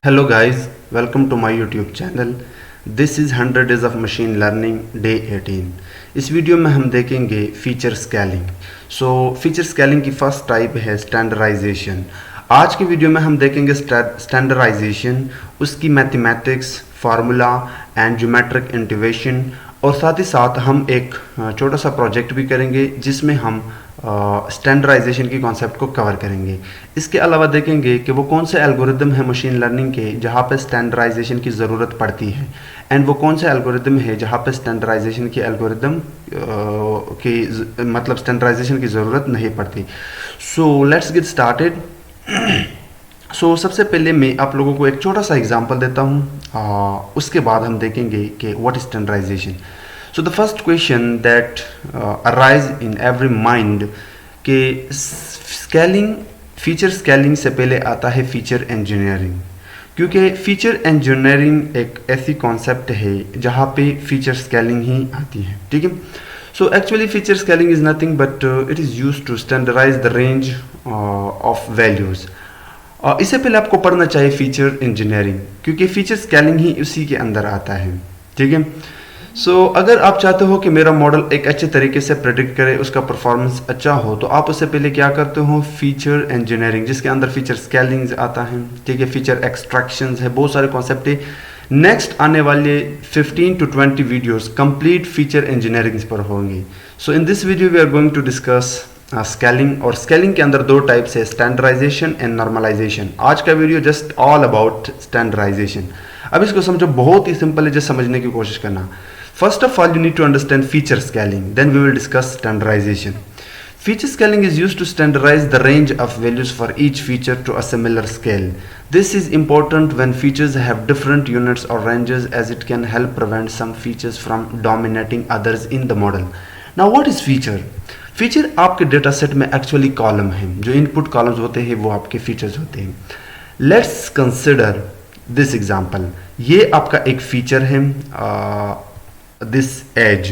Hello guys, welcome to my YouTube channel. This is 100 days of machine learning day 18. इस video में हम देखेंगे feature scaling. Feature scaling की first type है standardisation. आज की वीडियो में हम देखेंगे स्टैंडर्डाइजेशन, उसकी mathematics, formula and geometric integration, और साथ ही साथ हम एक छोटा सा प्रोजेक्ट भी करेंगे जिसमें हम स्टैंडर्डाइजेशन की कॉन्सेप्ट को कवर करेंगे। इसके अलावा देखेंगे कि वो कौन से एल्गोरिदम है मशीन लर्निंग के जहाँ पे स्टैंडर्डाइजेशन की ज़रूरत पड़ती है, एंड वो कौन से एल्गोरिदम है जहाँ पे स्टैंडर्डाइजेशन की एल्गोरिदम की मतलब स्टैंडर्डाइजेशन की ज़रूरत नहीं पड़ती। So let's get started. सबसे पहले मैं आप लोगों को एक छोटा सा एग्जांपल देता हूँ, उसके बाद हम देखेंगे कि what is standardisation. So the first question that arise in every mind कि स्केलिंग, फीचर स्केलिंग से पहले आता है फीचर इंजीनियरिंग, क्योंकि फीचर इंजीनियरिंग एक ऐसी कॉन्सेप्ट है जहाँ पे फीचर स्केलिंग ही आती है। ठीक है। So actually feature scaling is nothing but it is used to standardise the range of values. इससे पहले आपको पढ़ना चाहिए फीचर इंजीनियरिंग, क्योंकि फीचर स्केलिंग ही उसी के अंदर आता है। ठीक है। अगर आप चाहते हो कि मेरा मॉडल एक अच्छे तरीके से प्रेडिक्ट करे, उसका परफॉर्मेंस अच्छा हो, तो आप उससे पहले क्या करते हो, फीचर इंजीनियरिंग, जिसके अंदर फीचर स्केलिंग आता है। ठीक है। फीचर एक्सट्रैक्शंस है, बहुत सारे कॉन्सेप्ट है। नेक्स्ट आने वाले 15 to 20 videos complete feature engineering पर होंगे। So in this video we are going to discuss scaling, और स्केलिंग के अंदर दो टाइप्स है, स्टैंडर्डाइजेशन एंड नॉर्मलाइजेशन। आज का video just all about standardisation. अब इसको समझो, बहुत ही सिंपल है, जस्ट समझने की कोशिश करना। First of all, you need to understand feature scaling. Then we will discuss standardization. Feature scaling is used to standardize the range of values for each feature to a similar scale. This is important when features have different units or ranges, as it can help prevent some features from dominating others in the model. Now, what is feature? Feature आपके data set में actually column है, जो input columns होते हैं वो आपके features होते हैं। Let's consider this example. ये आपका एक फीचर है, दिस एज।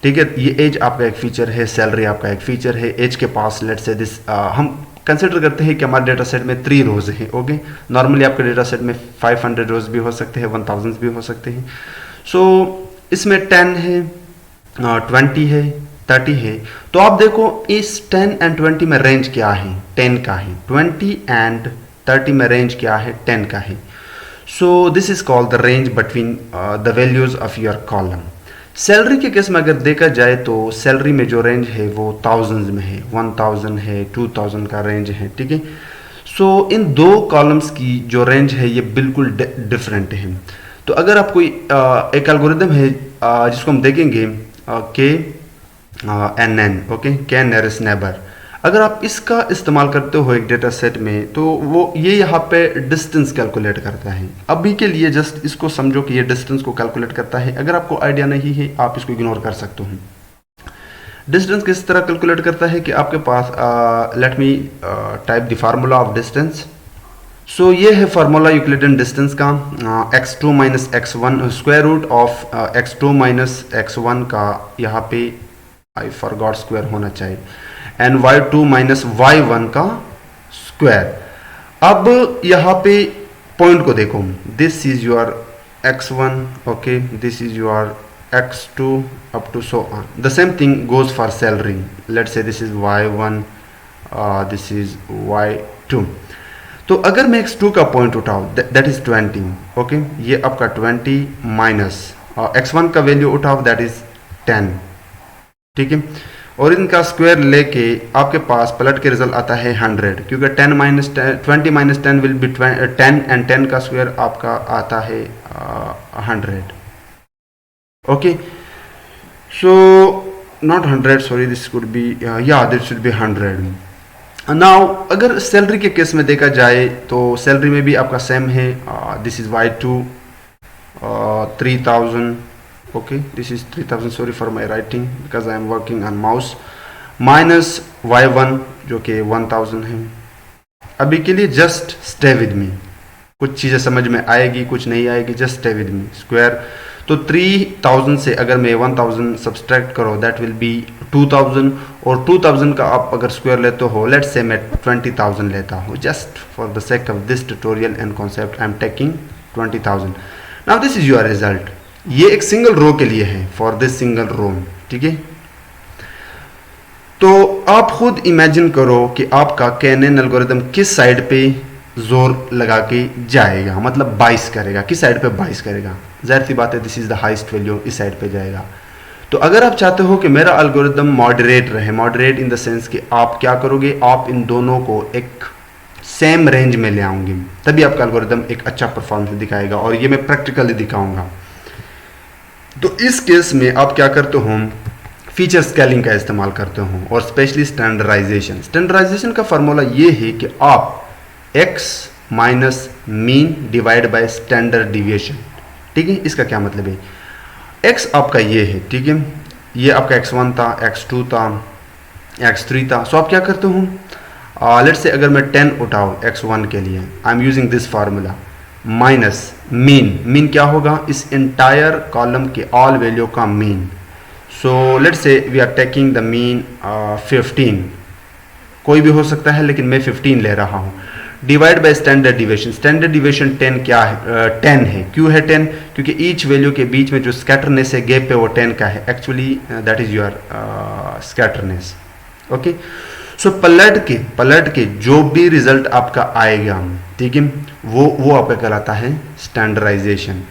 ठीक है। ये एज आपका एक फीचर है, सैलरी आपका एक फीचर है। एज के पास लेट्स से दिस हम कंसिडर करते हैं कि हमारे डेटा सेट में 3 रोज हैं। ओके। नॉर्मली आपके डेटा सेट में 500 रोज भी हो सकते हैं, 1000 भी हो सकते हैं। इसमें 10 है, 20 है, 30 है। तो आप देखो इस 10 एंड 20 में रेंज क्या है, 10 का है। 20 एंड 30 में रेंज क्या है, 10 का है। So this is called the range between the values of your column. Salary के केस में अगर देखा जाए तो सैलरी में जो रेंज है वो थाउजेंड्स में है, 1000 है, 2000 का रेंज है। ठीक है। इन दो कॉलम्स की जो रेंज है ये बिल्कुल डिफरेंट है। तो अगर आप कोई एक एल्गोरिदम है जिसको हम देखेंगे के एन एन, ओके, के नियरेस्ट नेबर। अगर आप इसका इस्तेमाल करते हो एक डेटा सेट में, तो वो ये यहाँ पे डिस्टेंस कैलकुलेट करता है। अभी के लिए जस्ट इसको समझो कि ये डिस्टेंस को कैलकुलेट करता है। अगर आपको आइडिया नहीं है आप इसको इग्नोर कर सकते हो। डिस्टेंस किस तरह कैलकुलेट करता है कि आपके पास let me type the formula of distance. ये है फार्मूला यूक्लिडियन डिस्टेंस का, x2 minus x1, square root of x2 minus x1 का यहाँ पे आई फॉरगॉट स्क्वायर होना चाहिए, एंड y2 माइनस y1 का स्क्वायर। अब यहाँ पे पॉइंट को देखो, this is your x1, okay, this is your x2 up to so on. The same thing goes for salary. Let's say this is y1, this is y2। तो अगर मैं x2 का पॉइंट उठाऊँ, दैट इज 20, ओके, ये आपका 20 minus x1 का value उठाओ, that is 10। ठीक है। और इनका स्क्वायर लेके आपके पास पलट के रिजल्ट आता है 100, क्योंकि 10 minus 20 minus 10 will be 10, and 10 का स्क्वायर आपका आता है 100। Okay. Not 100, sorry, this could be, या दिस शुड बी 100। नाउ अगर सैलरी के केस में देखा जाए तो सैलरी में भी आपका सेम है, this is y2 3000, okay, this is 3000, sorry for my writing because I am working on mouse, minus y1 जो कि 1000 है। अभी के लिए जस्ट स्टे विद मी, कुछ चीज़ें समझ में आएगी, कुछ नहीं आएगी, just stay with me. Square, तो 3000 से अगर मैं 1000 सब्सट्रैक्ट करो दैट विल बी 2000, और 2000 का आप अगर स्क्वायर लेते हो, लेट्स से मैं 20,000 लेता हूँ, just for the sake of this tutorial and concept I am taking 20,000। Now this is your result. ये एक सिंगल रो के लिए है, फॉर दिस सिंगल रो, ठीक है। तो आप खुद इमेजिन करो कि आपका KNN एल्गोरिथम किस साइड पे जोर लगा के जाएगा, मतलब बाइस करेगा, किस साइड पे बाइस करेगा। जाहिर सी बात है this is the highest value, इस साइड पे जाएगा। तो अगर आप चाहते हो कि मेरा एल्गोरिथम मॉडरेट रहे, मॉडरेट इन द सेंस कि आप क्या करोगे, आप इन दोनों को एक सेम रेंज में ले आओगे, तभी आपका एल्गोरिथम एक अच्छा परफॉर्मेंस दिखाएगा, और ये मैं प्रैक्टिकली दिखाऊंगा। तो इस केस में आप क्या करते हो, फीचर स्केलिंग का इस्तेमाल करते हो, और स्पेशली स्टैंडर्डाइजेशन। स्टैंडर्डाइजेशन का फार्मूला ये है कि आप x minus mean divide by standard deviation, ठीक है। इसका क्या मतलब है, x आपका ये है, ठीक है, ये आपका x1 था, x2 था, x3 था। सो आप क्या करते हो, लेट्स से अगर मैं 10 उठाऊँ x1 के लिए, I am using this formula, minus mean क्या होगा, इस इंटायर कॉलम के ऑल वैल्यू का mean. So let's say we are taking the mean 15, कोई भी हो सकता है लेकिन मैं 15 ले रहा हूँ, divide by standard deviation. Standard deviation 10 क्या है, 10 है। क्यों है 10, क्योंकि ईच वैल्यू के बीच में जो स्कैटरनेस है, गैप है, वो 10 का है। Actually that is your scatterness, okay. So पलट के जो भी रिजल्ट आपका आएगा, ठीक है, वो आपका कहलाता है स्टैंडर्डाइजेशन।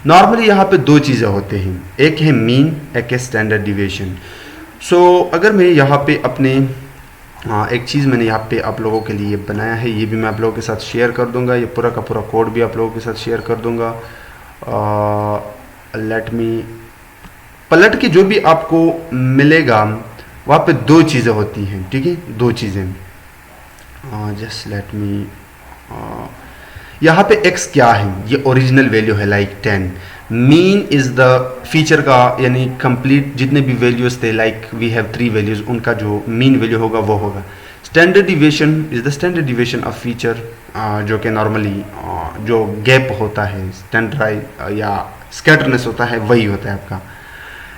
नॉर्मली यहाँ पे दो चीज़ें होते हैं, एक है मीन, एक है स्टैंडर्ड डिविएशन। सो अगर मैं यहाँ पे अपने एक चीज़ मैंने यहाँ पे आप लोगों के लिए बनाया है, ये भी मैं आप लोगों के साथ शेयर कर दूंगा, ये पूरा का पूरा कोड भी आप लोगों के साथ शेयर कर दूंगा। लेट मी, पलट के जो भी आपको मिलेगा वहाँ पे दो चीज़ें होती हैं, ठीक है, दो चीज़ें। जस्ट लेट मी, यहाँ पे x क्या है, ये ओरिजिनल वैल्यू है, like 10। Mean is the feature का, यानी कंप्लीट जितने भी वैल्यूज थे, लाइक वी हैव 3 वैल्यूज, उनका जो मीन वैल्यू होगा वो होगा। Standard deviation is the standard deviation of feature, जो कि नॉर्मली जो गैप होता है, स्टैंडर्ड या स्कैटरनेस होता है, वही होता है आपका।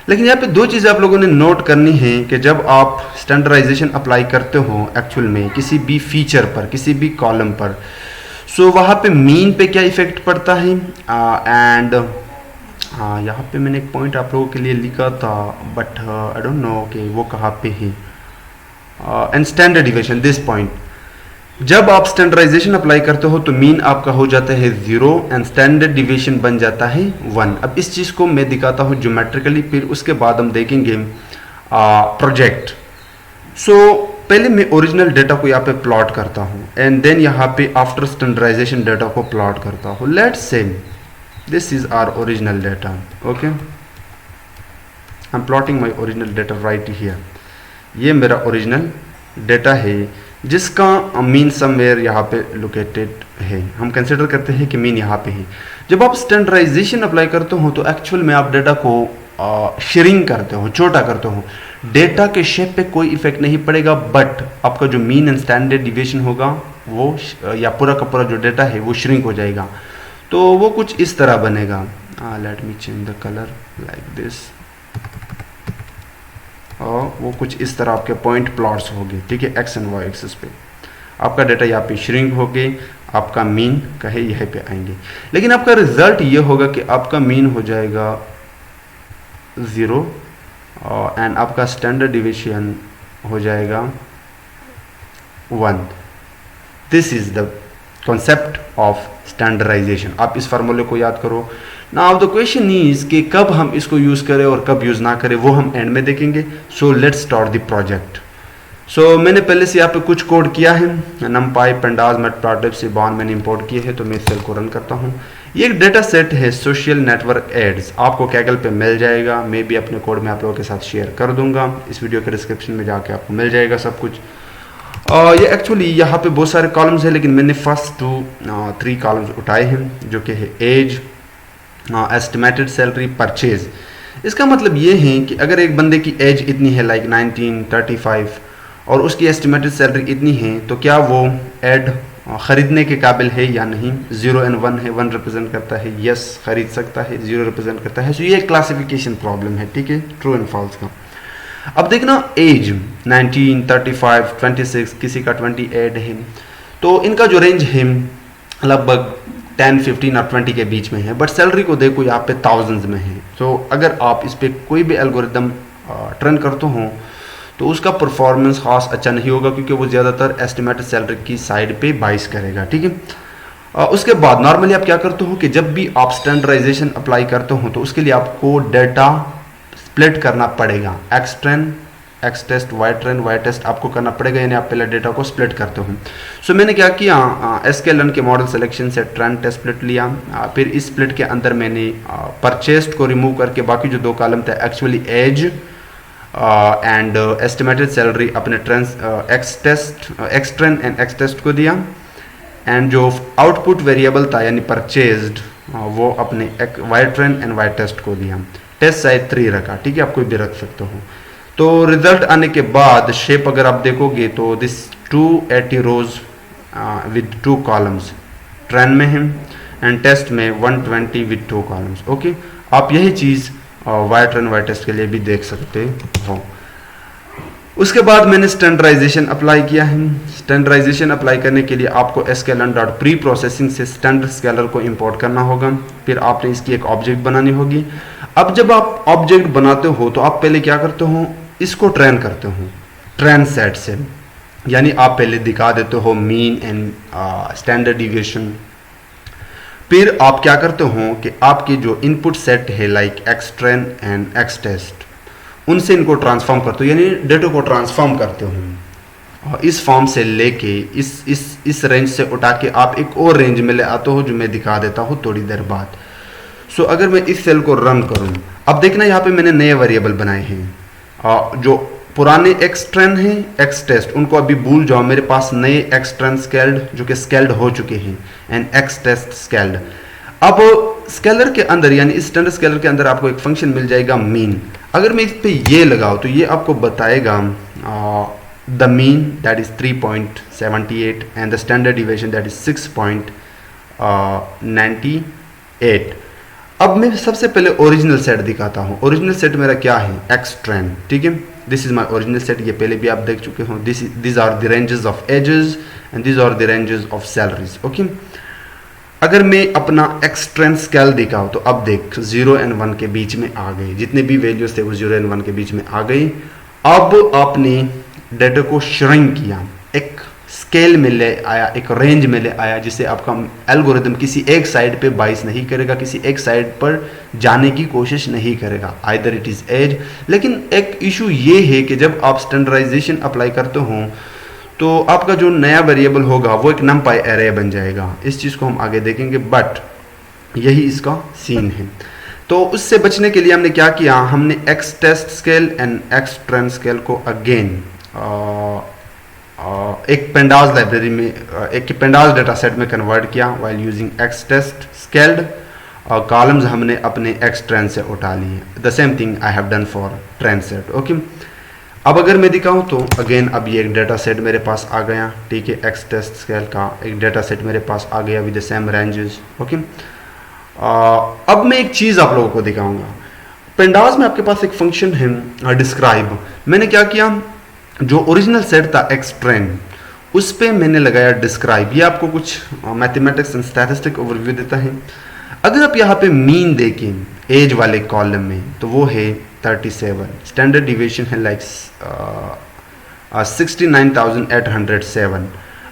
लेकिन यहाँ पे दो चीज़ें आप लोगों ने नोट करनी है कि जब आप स्टैंडर्डाइजेशन अप्लाई करते हो एक्चुअल में किसी भी फीचर पर, किसी भी कॉलम पर, सो वहाँ पे मीन पे क्या इफेक्ट पड़ता है। एंड यहाँ पे मैंने एक पॉइंट आप लोगों के लिए लिखा था, बट आई डोंट नो कि वो कहाँ पे है। And standard deviation, this point, जब आप स्टैंडर्डाइजेशन अप्लाई करते हो तो मीन आपका हो जाता है 0 एंड स्टैंडर्ड डिविएशन बन जाता है 1। अब इस चीज़ को मैं दिखाता हूँ ज्योमेट्रिकली, फिर उसके बाद हम देखेंगे प्रोजेक्ट। सो पहले मैं ओरिजिनल डेटा को यहाँ पे प्लॉट करता हूँ, एंड देन यहाँ पे आफ्टर स्टैंडर्डाइजेशन डेटा को प्लॉट करता हूँ। Let's say this is our original data, okay, I am plotting my original data right here. ये मेरा ओरिजिनल डेटा है जिसका मीन समवेयर यहाँ पे लोकेटेड है। हम कंसिडर करते हैं कि मीन यहाँ पे है। जब आप स्टैंडर्डाइजेशन अप्लाई करते हो तो एक्चुअल में आप डेटा को श्रिंक करते हो, छोटा करते हो। डेटा के शेप पे कोई इफेक्ट नहीं पड़ेगा, बट आपका जो मीन एंड स्टैंडर्ड डिविएशन होगा वो, या पूरा का पूरा जो डेटा है वो श्रिंक हो जाएगा। तो वो कुछ इस तरह बनेगा। Let me change the colour like this, और वो कुछ इस तरह आपके पॉइंट प्लॉट्स होंगे, ठीक है, एक्स एंड वाई एक्सिस पे। आपका डेटा यहाँ पे श्रिंक हो गए, आपका मीन कहे यहाँ पे आएंगे, लेकिन आपका रिजल्ट ये होगा कि आपका मीन हो जाएगा 0 एंड आपका स्टैंडर्ड डिविएशन हो जाएगा 1। This is the concept of standardisation. आप इस फार्मूले को याद करो। नाउ द क्वेश्चन इज कि कब हम इसको यूज करें और कब यूज ना करें, वो हम एंड में देखेंगे। So let's start the project. So मैंने पहले से यहाँ पे कुछ कोड किया है, numpy, pandas, matplotlib से बॉन मैंने इंपोर्ट किए हैं, तो मैं सेल को रन करता हूँ। ये एक डेटा सेट है सोशल नेटवर्क एड्स, आपको कैगल पे मिल जाएगा। मैं भी अपने कोड में आप लोगों के साथ शेयर कर दूंगा, इस वीडियो के डिस्क्रिप्शन में जाके आपको मिल जाएगा सब कुछ। ये एक्चुअली यहाँ पे बहुत सारे कॉलम्स हैं, लेकिन मैंने फर्स्ट 3 कॉलम्स उठाए हैं, जो कि है एज, एस्टिमेटेड सैलरी, परचेज। इसका मतलब ये है कि अगर एक बंदे की एज इतनी है, लाइक 19, 35, और उसकी एस्टिमेटेड सैलरी इतनी है, तो क्या वो ऐड ख़रीदने के काबिल है या नहीं। 0 एंड 1 है, 1 रिप्रेजेंट करता है यस खरीद सकता है, 0 रिप्रेजेंट करता है। सो ये क्लासिफिकेशन प्रॉब्लम है, ठीक है, ट्रू एंड फॉल्स का। अब देखना एज 19, 35, 26, किसी का 28 है, तो इनका जो रेंज है लगभग 10, 15 और 20 के बीच में है, बट सैलरी को देखो यहाँ पे थाउजेंड्स में है। तो अगर आप इस पर कोई भी एल्गोरिदम ट्रेन करते हो तो उसका परफॉर्मेंस खास अच्छा नहीं होगा, क्योंकि वो ज़्यादातर एस्टिमेटेड सैलरी की साइड पे बाइस करेगा, ठीक है। उसके बाद नॉर्मली आप क्या करते हो कि जब भी आप स्टैंडर्डाइजेशन अप्लाई करते हो तो उसके लिए आपको डेटा स्प्लिट करना पड़ेगा। X train, X test, Y train, Y test आपको करना पड़ेगा, यानी आप पहले डेटा को स्प्लिट करते हो। सो मैंने क्या किया, SKLearn के मॉडल सिलेक्शन से ट्रेंड टेस्ट स्प्लिट लिया, फिर इस स्प्लिट के अंदर मैंने परचेस्ड को रिमूव करके बाकी जो 2 कॉलम थे actually age and estimated salary अपने train X train and x test को दिया, एंड जो आउटपुट वेरिएबल था यानी परचेज्ड वो अपने Y train and Y test को दिया। टेस्ट साइज 3 रखा, ठीक है, आप कोई भी रख सकते हो। तो रिजल्ट आने के बाद शेप अगर आप देखोगे तो this 280 rows with 2 columns train में है, एंड टेस्ट में 120 विद 2 कॉलम्स। ओके, आप यही चीज़ वाई ट्रेन वाई टेस्ट के लिए भी देख सकते हो। उसके बाद मैंने स्टैंडर्डाइजेशन अप्लाई किया है। स्टैंडर्डाइजेशन अप्लाई करने के लिए आपको sklearn.preprocessing से स्टैंडर्ड स्केलर को इंपोर्ट करना होगा, फिर आपने इसकी एक ऑब्जेक्ट बनानी होगी। अब जब आप ऑब्जेक्ट बनाते हो तो आप पहले क्या करते हो, इसको ट्रेन करते हो ट्रेन सेट से, यानी आप पहले दिखा देते हो मीन एंड स्टैंडर्ड डिविएशन। फिर आप क्या करते हो कि आपकी जो इनपुट सेट है like X train and x test, उनसे इनको ट्रांसफॉर्म करते हो, यानी डेटा को ट्रांसफॉर्म करते हो। इस फॉर्म से लेके इस रेंज से उठा के आप एक और रेंज में ले आते हो, जो मैं दिखा देता हूँ थोड़ी देर बाद। सो अगर मैं इस सेल को रन करूँ, अब देखना यहाँ पे मैंने नए वेरिएबल बनाए हैं। जो पुराने एक्स ट्रेन हैं, एक्स टेस्ट, उनको अभी भूल जाओ, मेरे पास नए एक्स ट्रेन स्केल्ड जो कि स्केल्ड हो चुके हैं एंड एक्स टेस्ट स्केल्ड। अब स्केलर के अंदर यानी इस स्टैंडर्ड स्केलर के अंदर आपको एक फंक्शन मिल जाएगा मीन। अगर मैं इस पे ये लगाऊँ तो ये आपको बताएगा the mean that is 3.78 and the standard deviation that is 6.98। अब मैं सबसे पहले ओरिजिनल सेट दिखाता हूँ। ओरिजिनल सेट मेरा क्या है, एक्स ट्रेन, ठीक है, this is my original set. ये पहले भी आप देख चुके हो। This are the ranges of ages and this are the ranges of salaries. Okay, अगर मैं अपना एक्स ट्रेन स्केल दिखाऊँ तो अब देख 0 एंड 1 के बीच में आ गए, जितने भी वैल्यूज थे वो 0 एंड 1 के बीच में आ गई। अब आपने डेटा को श्रिंक किया, एक स्केल में ले आया, एक रेंज में ले आया, जिससे आपका एल्गोरिदम किसी एक साइड पे बाइस नहीं करेगा, किसी एक साइड पर जाने की कोशिश नहीं करेगा, आइदर इट इज़ एज। लेकिन एक इशू ये है कि जब आप स्टैंडर्डाइजेशन अप्लाई करते हो तो आपका जो नया वेरिएबल होगा वो एक नमपाई एरे बन जाएगा। इस चीज़ को हम आगे देखेंगे, बट यही इसका सीन है। तो उससे बचने के लिए हमने क्या किया, हमने X test scale and x train scale को अगेन एक पेंडाज लाइब्रेरी में, एक पेंडाज डेटा सेट में कन्वर्ट किया while using X test scaled. Columns हमने अपने एक्स ट्रेन से उठा लिए। The same thing I have done for train set. Okay, अब अगर मैं दिखाऊं तो अगेन अब ये एक डेटा सेट मेरे पास आ गया, ठीक है, एक्स टेस्ट स्केल का एक डेटा सेट मेरे पास आ गया with the same ranges. Okay, अब मैं एक चीज़ आप लोगों को दिखाऊंगा। पेंडाज में आपके पास एक फंक्शन है डिस्क्राइब। मैंने क्या किया, जो ओरिजिनल सेट था एक्स ट्रेन, उस पर मैंने लगाया डिस्क्राइब। ये आपको कुछ मैथमेटिक्स एंड स्टैटिस्टिक ओवरव्यू देता है। अगर आप यहाँ पे मीन देखें एज वाले कॉलम में तो वो है 37, स्टैंडर्ड डिविएशन है लाइक 69,807।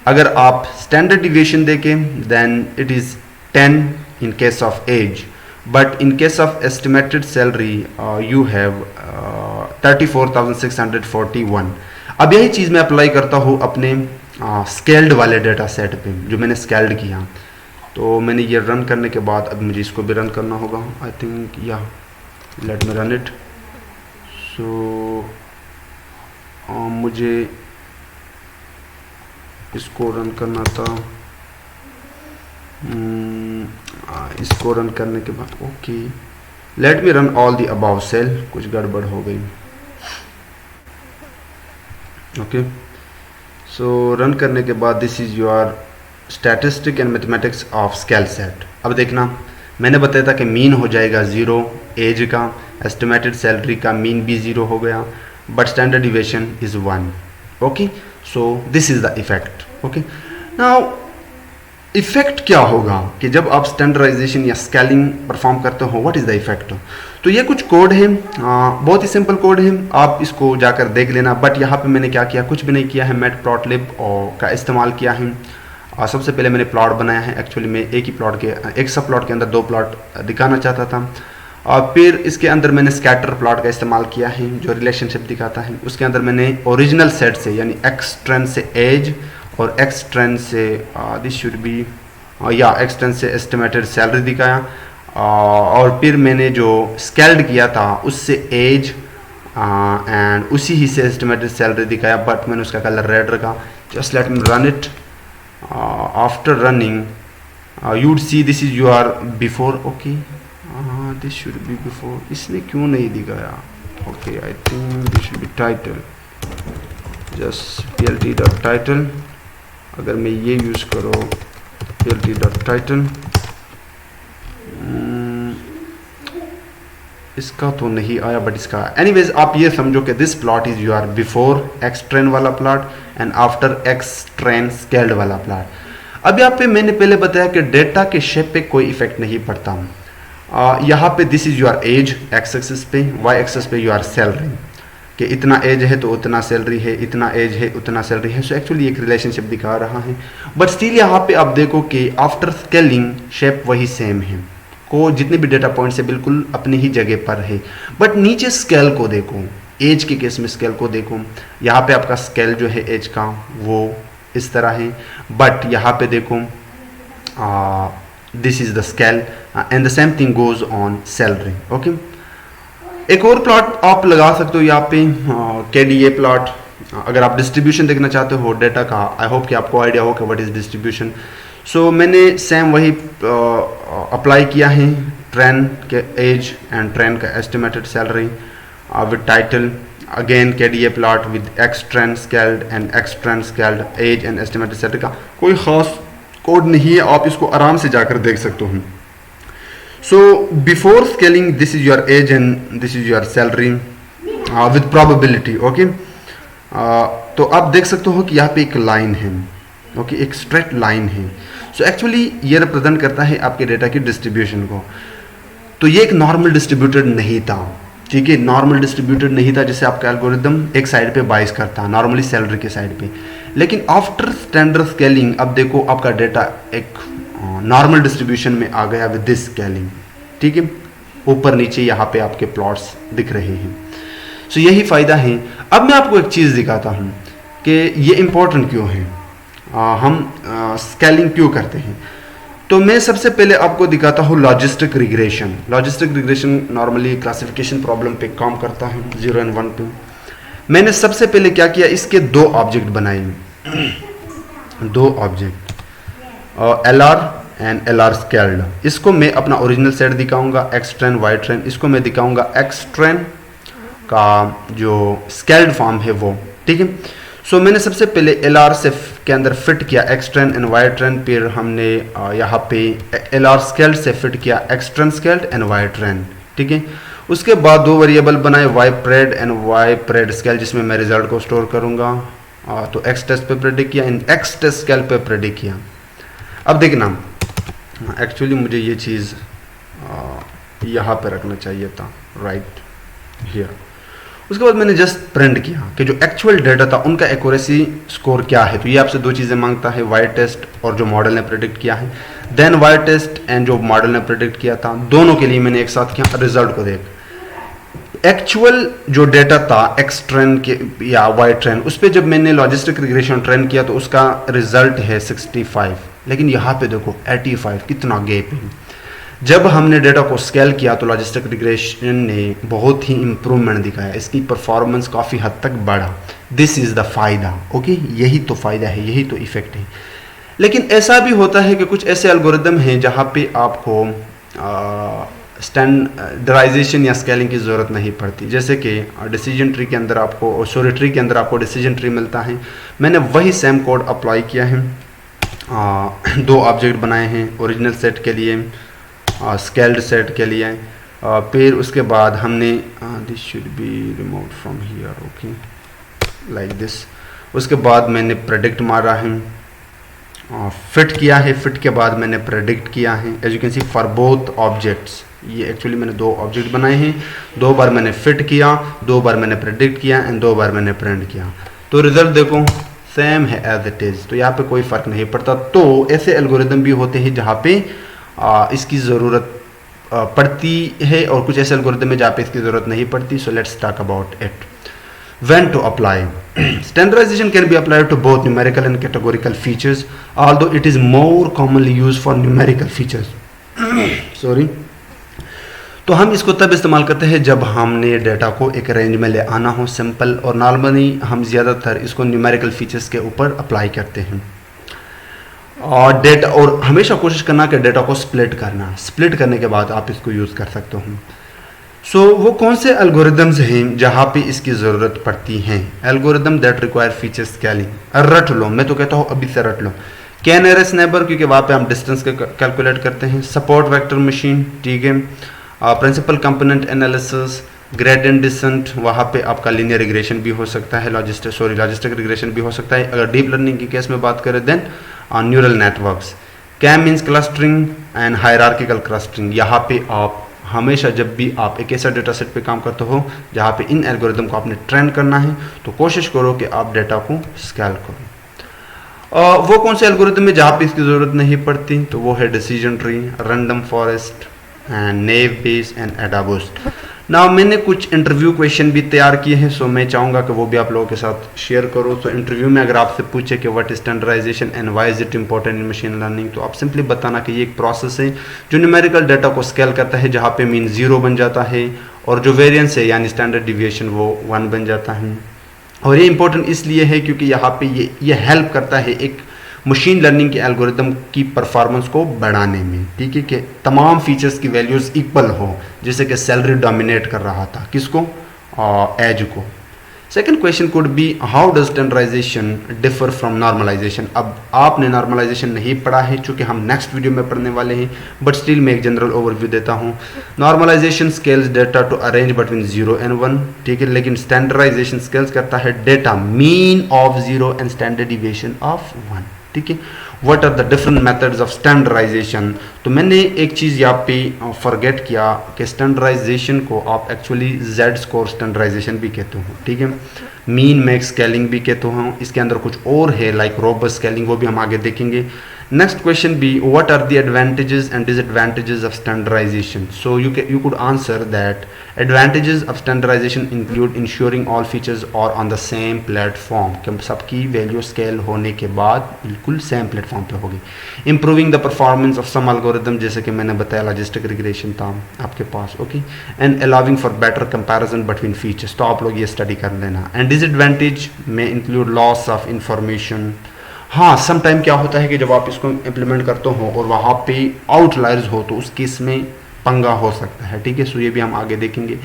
अगर आप स्टैंडर्ड डिविएशन देखें then it is 10 in case of age, but in case of estimated salary you have 34,641। अब यही चीज़ मैं अप्लाई करता हूँ अपने स्केल्ड वाले डेटा सेट पे जो मैंने स्केल्ड किया। तो मैंने ये रन करने के बाद अब मुझे इसको भी रन करना होगा। आई थिंक या लेट मी रन इट। सो मुझे इसको रन करना था। इसको रन करने के बाद okay, let me run all the above cell. कुछ गड़बड़ हो गई। ओके, सो रन करने के बाद this is your statistic and mathematics of scale set. अब देखना, मैंने बताया था कि मीन हो जाएगा 0 एज का, एस्टिमेटेड सैलरी का मीन भी 0 हो गया, but standard deviation is 1। Okay, so this is the effect. Okay, now effect क्या होगा कि जब आप स्टैंडर्डाइजेशन या स्केलिंग परफॉर्म करते हो, व्हाट इज़ द इफेक्ट। तो ये कुछ कोड है, बहुत ही सिंपल कोड है, आप इसको जाकर देख लेना। बट यहाँ पे मैंने क्या किया, कुछ भी नहीं किया है, मैटप्लॉटलिब का इस्तेमाल किया है। सबसे पहले मैंने प्लॉट बनाया है। एक्चुअली मैं एक सब प्लॉट के अंदर 2 प्लॉट दिखाना चाहता था, और फिर इसके अंदर मैंने स्कैटर प्लॉट का इस्तेमाल किया है जो रिलेशनशिप दिखाता है। उसके अंदर मैंने ओरिजिनल सेट से यानी एक्स ट्रेंड से एज और एक्स ट्रेंड से this should be x trend से एस्टिमेटेड सैलरी दिखाया, और फिर मैंने जो स्केल्ड किया था उससे एज एंड उसी ही से एस्टिमेटेड सैलरी दिखाया, बट मैंने उसका कलर रेड रखा। Just let me run it. After running you would see this is your before. Okay, this should be before, इसने क्यों नहीं दिखाया। Okay, I think this should be title, just plt dot title. अगर मैं ये use करो plt dot title, इसका तो नहीं आया, बट इसका एनीवेज आप ये समझो कि this plot is your before X train वाला plot and after X train scaled वाला प्लॉट। अब यहाँ पे मैंने पहले बताया कि डेटा के शेप पे कोई इफेक्ट नहीं पड़ता। यहाँ पे this is your age x axis पे, वाई एक्सिस पे योर सैलरी, कि इतना एज है तो उतना सैलरी है, इतना एज है उतना सैलरी है। सो एक्चुअली एक रिलेशनशिप दिखा रहा है, बट स्टिल यहाँ पे आप देखो कि आफ्टर स्केलिंग शेप वही सेम है, को जितने भी डेटा पॉइंट्स है बिल्कुल अपनी ही जगह पर है। बट नीचे स्केल को देखो, एज के केस में स्केल को देखो, यहाँ पे आपका स्केल जो है एज का वो इस तरह है, बट यहाँ पे देखो this is the scale and the same thing goes on salary. Okay, एक और प्लॉट आप लगा सकते हो यहाँ पे, KDA प्लॉट। अगर आप डिस्ट्रीब्यूशन देखना चाहते हो डेटा का, आई होप कि आपको आइडिया हो कि व्हाट इज डिस्ट्रीब्यूशन। सो मैंने सेम वही अप्लाई किया है, ट्रेन के एज एंड ट्रेन का estimated salary with title, again KDA plot with x train scaled and x train scaled age and estimated salary का कोई खास कोड नहीं है, आप इसको आराम से जाकर देख सकते हो। So before scaling, this is your age and this is your salary with probability. Okay, तो आप देख सकते हो कि यहाँ पे एक लाइन है, ओके, एक स्ट्रेट लाइन है। सो एक्चुअली ये रिप्रेजेंट करता है आपके डेटा की डिस्ट्रीब्यूशन को। तो ये एक नॉर्मल डिस्ट्रीब्यूटेड नहीं था, ठीक है, नॉर्मल डिस्ट्रीब्यूटेड नहीं था जैसे आपका एल्गोरिदम एक साइड पे बाइस करता नॉर्मली सैलरी के साइड पे। लेकिन आफ्टर स्टैंडर्ड स्केलिंग अब देखो आपका डेटा एक नॉर्मल डिस्ट्रीब्यूशन में आ गया विद दिस स्केलिंग, ठीक है, ऊपर नीचे यहाँ पे आपके प्लॉट्स दिख रहे हैं। सो यही फ़ायदा है। अब मैं आपको एक चीज़ दिखाता हूँ कि ये इम्पोर्टेंट क्यों है, हम स्केलिंग क्यों करते हैं। तो मैं सबसे पहले आपको दिखाता हूँ logistic regression. Logistic regression normally classification problem पे काम करता है 0 और 1 पे। मैंने सबसे पहले क्या किया, इसके 2 ऑब्जेक्ट बनाए, 2 object, LR and LR scaled. इसको मैं अपना ओरिजिनल सेट दिखाऊंगा एक्स ट्रेन वाई ट्रेन, इसको मैं दिखाऊंगा एक्स ट्रेन का जो स्केल्ड फॉर्म है वो, ठीक है। सो मैंने सबसे पहले LR से के अंदर फिट किया x train and y train, फिर हमने यहाँ पे LR स्केल्ड से फिट किया x train scaled and y train, ठीक है। उसके बाद 2 वेरिएबल बनाए y pred and y pred scale, जिसमें मैं रिजल्ट को स्टोर करूँगा। तो एक्स टेस्ट पे प्रेडिक्ट किया एंड एक्स टेस्ट स्केल पे प्रेडिक्ट किया। अब देखना, एक्चुअली मुझे ये चीज़ यहाँ पे रखना चाहिए था, राइट हियर। उसके बाद मैंने जस्ट प्रिंट किया कि जो एक्चुअल डेटा था उनका एक्यूरेसी स्कोर क्या है। तो ये आपसे 2 चीज़ें मांगता है, वाई टेस्ट और जो मॉडल ने प्रेडिक्ट किया है। देन वाई टेस्ट एंड जो मॉडल ने प्रेडिक्ट किया था, दोनों के लिए मैंने एक साथ किया। रिजल्ट को देख, एक्चुअल जो डेटा था एक्स ट्रेन के या वाई ट्रेन, उस पर जब मैंने लॉजिस्टिक रिग्रेशन ट्रेन किया तो उसका रिजल्ट है 65, लेकिन यहाँ पे देखो 85, कितना गैप है। जब हमने डेटा को स्केल किया तो लॉजिस्टिक रिग्रेशन ने बहुत ही इम्प्रूवमेंट दिखाया, इसकी परफॉर्मेंस काफ़ी हद तक बढ़ा। दिस इज़ द फ़ायदा, ओके, यही तो फ़ायदा है, यही तो इफ़ेक्ट है। लेकिन ऐसा भी होता है कि कुछ ऐसे एल्गोरिदम हैं जहाँ पे आपको स्टैंडर्डाइजेशन या स्केलिंग की ज़रूरत नहीं पड़ती। जैसे कि डिसीजन ट्री के अंदर आपको, सॉरी ट्री के अंदर आपको डिसीजन ट्री मिलता है। मैंने वही सेम कोड अप्लाई किया है दो ऑब्जेक्ट बनाए हैं ओरिजिनल सेट के लिए, स्केल्ड सेट के लिए। फिर उसके बाद हमने this should be removed from here, okay, like this. उसके बाद मैंने प्रेडिक्ट मारा है, फिट किया है, फिट के बाद मैंने प्रेडिक्ट किया है। As you can see for both objects, ये एक्चुअली मैंने दो ऑब्जेक्ट बनाए हैं, 2 बार मैंने फिट किया, 2 बार मैंने प्रेडिक्ट किया एंड 2 बार मैंने प्रिंट किया। तो रिजल्ट देखो सेम है एज इट इज़, तो यहाँ पे कोई फ़र्क नहीं पड़ता। तो ऐसे एल्गोरिदम भी होते हैं जहाँ पे इसकी ज़रूरत पड़ती है और कुछ ऐसे एल्गोरिदम है जहाँ पे इसकी ज़रूरत नहीं पड़ती। So let's talk about it. When to apply? Standardization can be applied to both numerical and categorical features, although it is more commonly used for numerical features. Sorry. तो हम इसको तब इस्तेमाल करते हैं जब हमने डेटा को एक रेंज में ले आना हो, सिंपल, और नॉर्मली हम ज़्यादातर इसको न्यूमेरिकल फीचर्स के ऊपर अप्लाई करते हैं। और डेटा, और हमेशा कोशिश करना कि डेटा को स्प्लिट करना, स्प्लिट करने के बाद आप इसको यूज़ कर सकते हो। सो वो कौन से एल्गोरिदम्स हैं जहाँ पे इसकी ज़रूरत पड़ती हैं? Algorithm that require feature scaling, रट लो, मैं तो कहता हूँ अभी से रट लो। कैन एरेस नेबर, क्योंकि वहाँ पे हम डिस्टेंस कैलकुलेट करते हैं। सपोर्ट वेक्टर मशीन, ठीक है। Principal component analysis, gradient descent, वहाँ पे आपका लीनियर रिग्रेशन भी हो सकता है, लॉजिस्टिक रिग्रेशन भी हो सकता है। अगर डीप लर्निंग के केस में बात करें then neural networks. K means clustering and hierarchical clustering. यहाँ पे आप हमेशा जब भी आप एक ऐसा डेटा सेट पे काम करते हो जहाँ पे इन एल्गोरिदम को आपने ट्रेन करना है, तो कोशिश करो कि आप डेटा को स्केल करो। वो कौन से एल्गोरिदम है जहाँ पे इसकी ज़रूरत नहीं पड़ती? तो वो है decision tree, random forest and naive Bayes and AdaBoost. ना मैंने कुछ इंटरव्यू क्वेश्चन भी तैयार किए हैं, सो मैं चाहूँगा कि वो भी आप लोगों के साथ शेयर करो। तो इंटरव्यू में अगर आपसे पूछे कि what is standardization and why is it important in machine learning, तो आप सिंपली बताना कि ये एक प्रोसेस है जो न्यूमेरिकल डाटा को स्केल करता है, जहाँ पे मीन 0 बन जाता है और जो वेरिएंस है यानी स्टैंडर्ड डिविएशन वो 1 बन जाता है। और ये इंपॉर्टेंट इसलिए है क्योंकि यहाँ पे ये हेल्प करता है एक मशीन लर्निंग के एल्गोरिदम की परफॉर्मेंस को बढ़ाने में, ठीक है, कि तमाम फीचर्स की वैल्यूज़ इक्वल हो, जैसे कि सैलरी डोमिनेट कर रहा था किसको, एज को। Second question could be how does standardization differ from normalization. अब आपने नॉर्मलाइजेशन नहीं पढ़ा है, चूँकि हम नेक्स्ट वीडियो में पढ़ने वाले हैं, बट स्टिल मैं एक जनरल ओवरव्यू देता हूँ। Normalization scales data to a range between 0 and 1, ठीक है, लेकिन स्टैंडर्डाइजेशन स्केल्स करता है data mean of 0 and standard deviation of 1, ठीक है। What are the different methods of standardization? तो मैंने एक चीज़ यहाँ पे फॉरगेट किया कि स्टैंडर्डाइजेशन को आप एक्चुअली जेड स्कोर स्टैंडर्डाइजेशन भी कहते हो, ठीक है, मीन मैक्स स्केलिंग भी कहते हो। इसके अंदर कुछ और है लाइक रोबस्ट स्केलिंग, वो भी हम आगे देखेंगे। Next question be what are the advantages and disadvantages of standardization? So you could answer that advantages of standardization include ensuring all features are on the same platform, कि सबकी value scale होने के बाद बिल्कुल सेम प्लेटफॉर्म पे होगी। Improving the performance of some algorithm, जैसे कि मैंने बताया लॉजिस्टिक रिग्रेशन था आपके पास, okay, and allowing for better comparison between features, तो आप लोग ये स्टडी कर लेना। एंड डिसएडवांटेज में इंक्लूड लॉस ऑफ इंफॉर्मेशन। हाँ, सम टाइम क्या होता है कि जब आप इसको इम्प्लीमेंट करते हो और वहाँ पे आउटलायर्स हो तो उस केस में पंगा हो सकता है, ठीक है, सो ये भी हम आगे देखेंगे।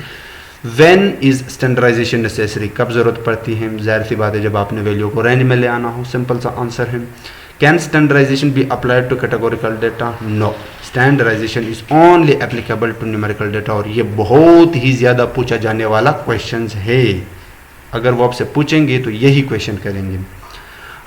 व्हेन इज स्टैंडर्डाइजेशन नेसेसरी, कब ज़रूरत पड़ती है? जाहिर सी बात है जब आपने वैल्यू को रेंज में ले आना हो, सिंपल सा आंसर है। Can standardization be applied to categorical data? No, standardization is only applicable to numerical data, और ये बहुत ही ज़्यादा पूछा जाने वाला क्वेश्चन है। अगर वो आपसे पूछेंगे तो यही क्वेश्चन करेंगे।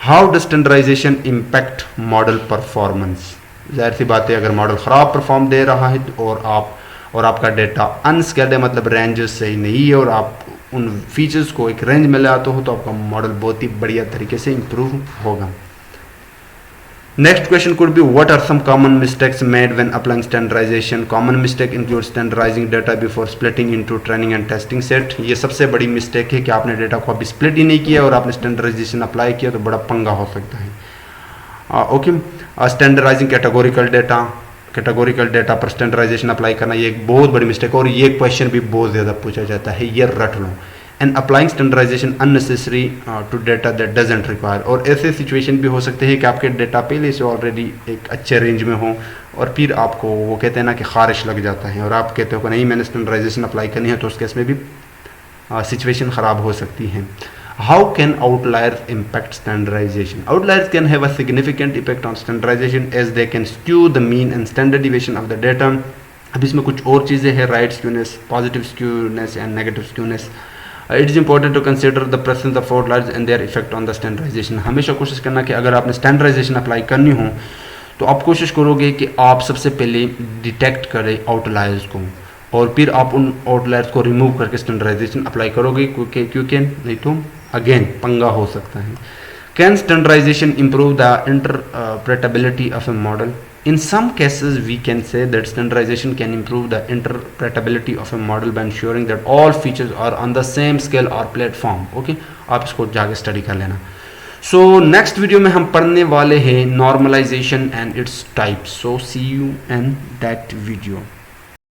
How does standardization impact model performance? जाहिर सी बात है अगर मॉडल ख़राब परफॉर्म दे रहा है और आपका डेटा अनस्केल्ड है, मतलब रेंजेस सही नहीं है, और आप उन फीचर्स को एक रेंज में ले आते हो, तो आपका मॉडल बहुत ही बढ़िया तरीके से इम्प्रूव होगा। Next question could be what are some common mistakes made when applying standardization? Common mistake include standardizing data before splitting into training and testing set. ये सबसे बड़ी मिस्टेक है कि आपने डेटा को अभी स्प्लिट ही नहीं किया और आपने स्टैंडर्डाइजेशन अप्लाई किया, तो बड़ा पंगा हो सकता है। ओके, स्टैंडर्डाइजिंग कैटेगोरिकल डेटा पर स्टैंडर्डाइजेशन अप्लाई करना, ये एक बहुत बड़ी मिस्टेक, और ये क्वेश्चन भी बहुत ज़्यादा पूछा जाता है, ये रट लो। And applying standardization unnecessary to data that doesn't require, और ऐसे सिचुएशन भी हो सकते हैं कि आपके डेटा पहले से ऑलरेडी एक अच्छे रेंज में हो और फिर आपको वो कहते हैं ना कि खारिश लग जाता है और आप कहते हो कि नहीं मैंने स्टैंडर्डाइजेशन अप्लाई करनी है, तो उस केस में भी सिचुएशन ख़राब हो सकती है। How can outliers impact standardization? Outliers can have a significant effect on standardization as they can skew the mean and standard deviation of the data. अब इसमें कुछ और चीज़ें हैं, right skewness, positive skewness and negative skewness. It is important to consider the presence of outliers and their effect on the standardization. हमेशा कोशिश करना कि अगर आपने स्टैंडर्डाइजेशन अप्लाई करनी हो तो आप कोशिश करोगे कि आप सबसे पहले डिटेक्ट करें आउटलायर्स को और फिर आप उन आउटलायर्स को रिमूव करके स्टैंडर्डाइजेशन अप्लाई करोगे, क्योंकि नहीं तो अगेन पंगा हो सकता है. Can standardization improve the interpretability of a model? In some cases, we can say that standardization can improve the interpretability of a model by ensuring that all features are on the same scale or platform. Okay, आप इसको जाके study कर लेना. So next video में हम पढ़ने वाले हैं normalization and its types. So see you in that video.